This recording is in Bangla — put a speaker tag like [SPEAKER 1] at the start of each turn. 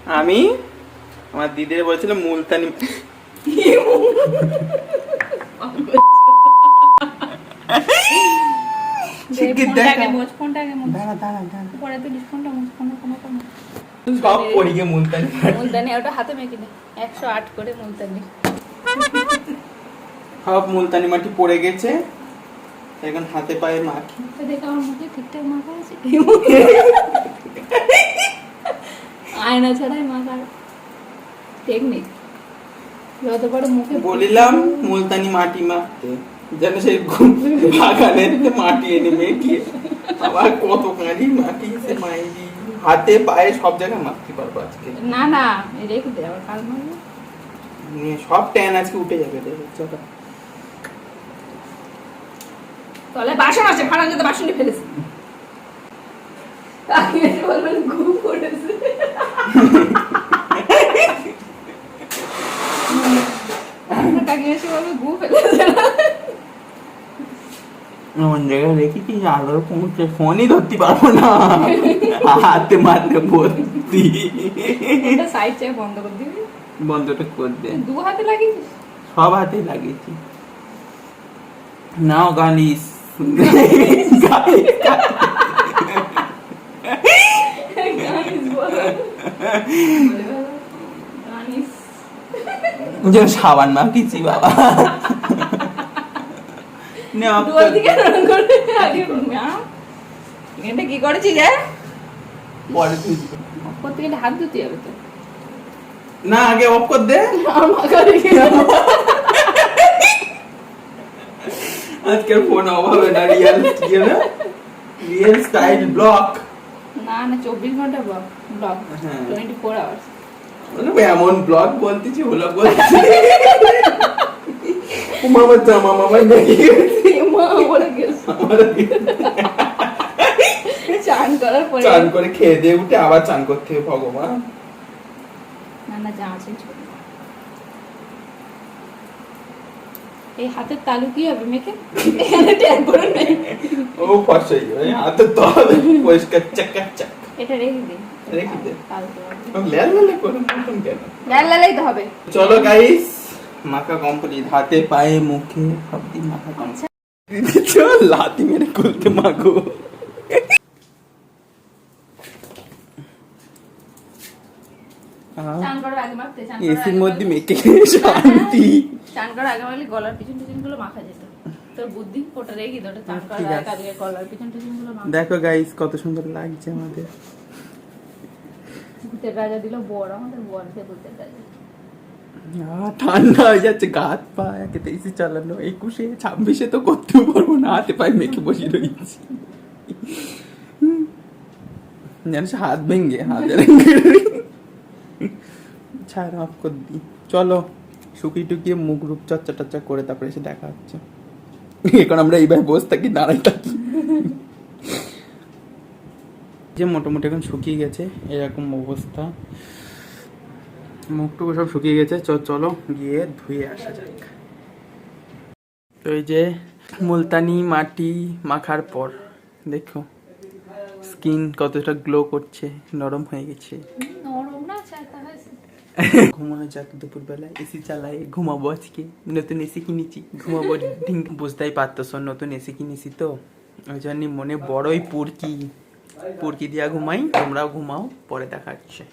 [SPEAKER 1] আমি আমার দিদির বলছিলাম মুলতানি সব পড়িয়ে মুলতানি
[SPEAKER 2] মুলতানি ওটা হাতে মেখে নে 108 করে মুলতানি
[SPEAKER 1] সব মুলতানি মাটি পড়ে গেছে এখন হাতে পায়ে মাখি
[SPEAKER 2] দেখ আমার মুখে ঠিকঠাক মাখা আছে আয়না ছাড়াই মাখার টেকনিক যত বড় মুখে
[SPEAKER 1] বলিলাম মুলতানি মাটি মাখতে যেন সেই বাগানের মাটি এনে মেখে আবার কত কাঁড়ি মাটি সে মাইরি হাতে পায়ে সব জায়গায় মাখতে পারবো আজকে
[SPEAKER 2] না না রেখে দে আবার কাল মারবো
[SPEAKER 1] সব ট্যান আজকে উঠে যাবে চলো
[SPEAKER 2] তাহলে বাসন আছে ফাড়ান যাতে বাসনই ফেলেছে তাকে বলবেন ঘুম পড়েছে কাকি এসে বলবে ঘুম ফেলেছে
[SPEAKER 1] এমন জায়গায় রেখেছি আলোর পৌঁছে ফোনই ধরতে পারবো না হাতে মারতে ভর্তি
[SPEAKER 2] সাইড চেয়ে বন্ধ করে দিবি
[SPEAKER 1] বন্ধটা করে দে
[SPEAKER 2] দু হাতে লাগিয়েছিস
[SPEAKER 1] সব হাতেই লাগিয়েছি নাও গালিস সাবান মাখিয়েছি বাবা
[SPEAKER 2] কি করেছিস
[SPEAKER 1] পরে
[SPEAKER 2] হাত ধুতে হবে তো
[SPEAKER 1] না আগে অফ কর দে আজকের ফোন অভাবে না রিয়েল স্টাইল ব্লক
[SPEAKER 2] না না 24 ঘন্টা ব্লক 24 আওয়ার্স
[SPEAKER 1] এমন ব্লগ বলতেছি ব্লগ বলতেছি মামা জামা মামা দেখি
[SPEAKER 2] চান করার পরে
[SPEAKER 1] চান করে খেয়ে দিয়ে উঠে আবার চান করতে হবে ভগবান
[SPEAKER 2] না না জামা চেঞ্জ করে এই হাতের তালু কি হবে মেখে ট্যাগ করে নেই
[SPEAKER 1] ও ফসাই ওই হাতের তালু পরিষ্কার চাকাচাক
[SPEAKER 2] এটা রেখে দে
[SPEAKER 1] রেখে দে
[SPEAKER 2] তালু
[SPEAKER 1] লেল লেল করে মতন কেন
[SPEAKER 2] লেলাই তো হবে
[SPEAKER 1] চলো গাইস মাখা কমপ্লিট হাতে পায়ে মুখে সব দিন মাখা কমপ্লিট চল লাতি মেরে খুলতে মাখো
[SPEAKER 2] চান করার আগে মাখতে চান
[SPEAKER 1] এসির মধ্যে মেখে শান্তি
[SPEAKER 2] চান করার আগে মাখলে গলার পিছন গুলো মাখা যেত তোর বুদ্ধি ওটা রেখে দে ওটা চান করার আগে গলার পিছন গুলো মাখা
[SPEAKER 1] দেখো গাইস কত সুন্দর লাগছে আমাদের
[SPEAKER 2] ভূতের রাজা দিল বড় আমাদের বড়কে ভূতের রাজা
[SPEAKER 1] ঠান্ডা হয়ে যাচ্ছে গাত পা একে 23 চালানো 21 26 তো করতেও পারবো না হাতে পায়ে মেখে বসে রয়েছি জানিস হাত ভেঙে ছাড় অফ করে দি চলো শুকিয়ে টুকিয়ে মুখ রূপ চর্চা টর্চা করে তারপরে এসে দেখা হচ্ছে এখন আমরা এইভাবে বসে থাকি দাঁড়াই থাকি যে মোটামুটি এখন শুকিয়ে গেছে এরকম অবস্থা মুখটুকু সব শুকিয়ে গেছে চলো গিয়ে ধুয়ে আসা যাক তো এই যে মুলতানি মাটি মাখার পর দেখো স্কিন কতটা গ্লো করছে নরম হয়ে গেছে
[SPEAKER 2] নরম না চাটা হয়েছে
[SPEAKER 1] ঘুমানো যাক দুপুরবেলা এসি চালাই ঘুমাবো আজকে নতুন এসি কিনেছি ঘুমাবো বুঝতেই পারতেছো নতুন এসি কিনেছি তো ওই জন্য মনে বড়ই পুরকি দিয়া ঘুমাই তোমরাও ঘুমাও পরে দেখা হচ্ছে